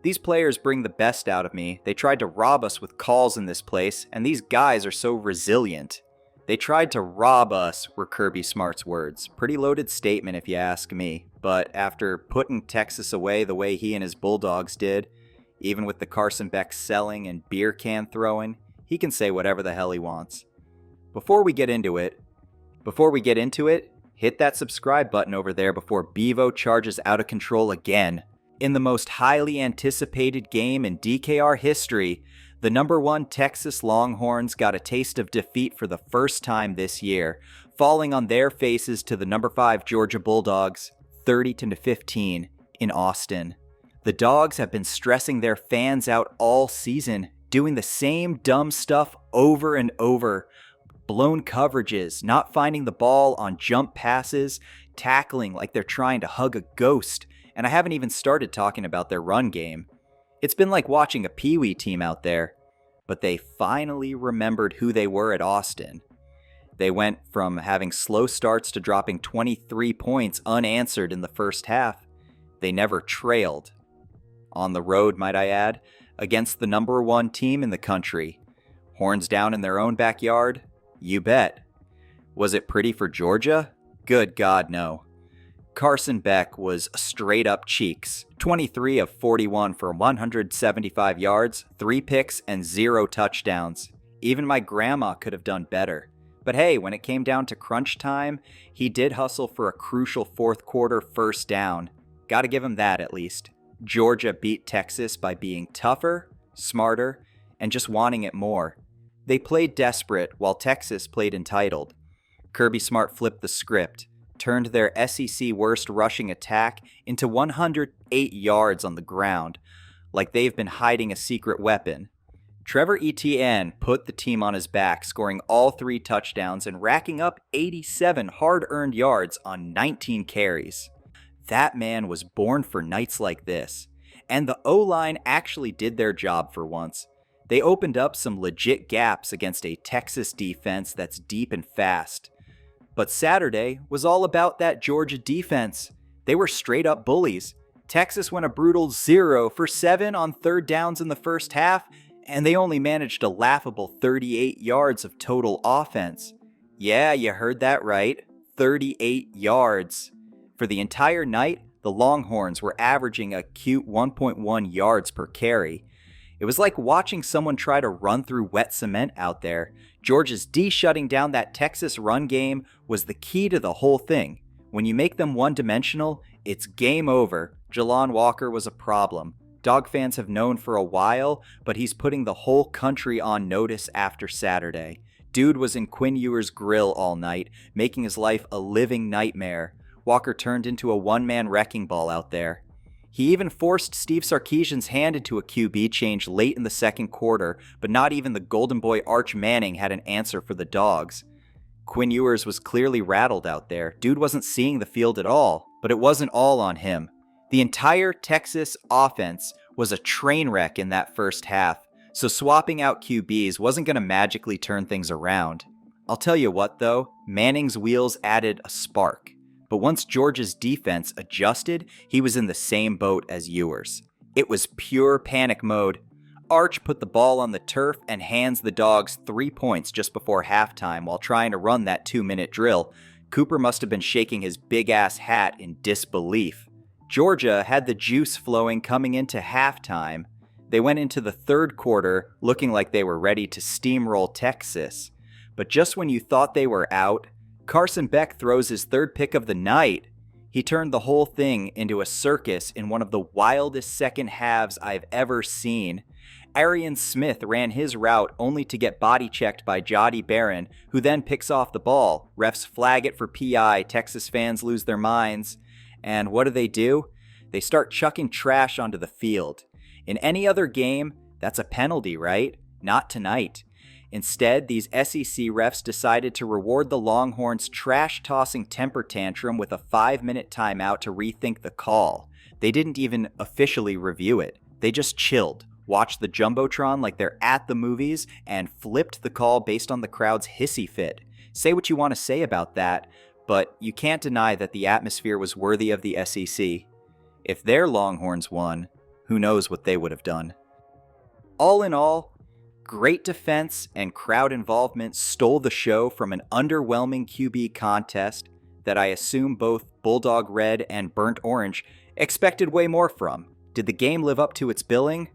These players bring the best out of me. They tried to rob us with calls in this place, and these guys are so resilient. They tried to rob us, were Kirby Smart's words. Pretty loaded statement if you ask me, but after putting Texas away the way he and his Bulldogs did, even with the Carson Beck selling and beer can throwing, he can say whatever the hell he wants. Before we get into it, hit that subscribe button over there before Bevo charges out of control again. In the most highly anticipated game in DKR history, the number 1 Texas Longhorns got a taste of defeat for the first time this year, falling on their faces to the number 5 Georgia Bulldogs, 30-15 in Austin. The Dogs have been stressing their fans out all season, doing the same dumb stuff over and over. Blown coverages, not finding the ball on jump passes, tackling like they're trying to hug a ghost, and I haven't even started talking about their run game. It's been like watching a peewee team out there, but they finally remembered who they were at Austin. They went from having slow starts to dropping 23 points unanswered in the first half. They never trailed. On the road, might I add, against the number 1 team in the country. Horns down in their own backyard? You bet. Was it pretty for Georgia? Good God, no. Carson Beck was straight up cheeks. 23 of 41 for 175 yards, 3 picks, and 0 touchdowns. Even my grandma could have done better. But hey, when it came down to crunch time, he did hustle for a crucial fourth quarter first down. Gotta give him that at least. Georgia beat Texas by being tougher, smarter, and just wanting it more. They played desperate while Texas played entitled. Kirby Smart flipped the script, turned their SEC worst rushing attack into 108 yards on the ground, like they've been hiding a secret weapon. Trevor Etienne put the team on his back, scoring all 3 touchdowns and racking up 87 hard-earned yards on 19 carries. That man was born for nights like this, and the O-line actually did their job for once. They opened up some legit gaps against a Texas defense that's deep and fast. But Saturday was all about that Georgia defense. They were straight up bullies. Texas went a brutal 0 for 7 on third downs in the first half, and they only managed a laughable 38 yards of total offense. Yeah, you heard that right. 38 yards. For the entire night, the Longhorns were averaging a cute 1.1 yards per carry. It was like watching someone try to run through wet cement out there. Georgia's D shutting down that Texas run game was the key to the whole thing. When you make them one-dimensional, it's game over. Jalon Walker was a problem. Dog fans have known for a while, but he's putting the whole country on notice after Saturday. Dude was in Quinn Ewers' grill all night, making his life a living nightmare. Walker turned into a one-man wrecking ball out there. He even forced Steve Sarkisian's hand into a QB change late in the second quarter, but not even the Golden Boy Arch Manning had an answer for the Dogs. Quinn Ewers was clearly rattled out there. Dude wasn't seeing the field at all, but it wasn't all on him. The entire Texas offense was a train wreck in that first half, so swapping out QBs wasn't going to magically turn things around. I'll tell you what though, Manning's wheels added a spark. But once Georgia's defense adjusted, he was in the same boat as Ewers. It was pure panic mode. Arch put the ball on the turf and hands the Dogs 3 points just before halftime while trying to run that 2-minute drill. Cooper must have been shaking his big-ass hat in disbelief. Georgia had the juice flowing coming into halftime. They went into the third quarter looking like they were ready to steamroll Texas. But just when you thought they were out, Carson Beck throws his third pick of the night. He turned the whole thing into a circus in one of the wildest second halves I've ever seen. Arian Smith ran his route only to get body checked by Jody Barron, who then picks off the ball. Refs flag it for PI, Texas fans lose their minds. And what do? They start chucking trash onto the field. In any other game, that's a penalty, right? Not tonight. Instead, these SEC refs decided to reward the Longhorns' trash-tossing temper tantrum with a 5-minute timeout to rethink the call. They didn't even officially review it. They just chilled, watched the Jumbotron like they're at the movies, and flipped the call based on the crowd's hissy fit. Say what you want to say about that, but you can't deny that the atmosphere was worthy of the SEC. If their Longhorns won, who knows what they would have done. All in all, great defense and crowd involvement stole the show from an underwhelming QB contest that I assume both Bulldog Red and Burnt Orange expected way more from. Did the game live up to its billing?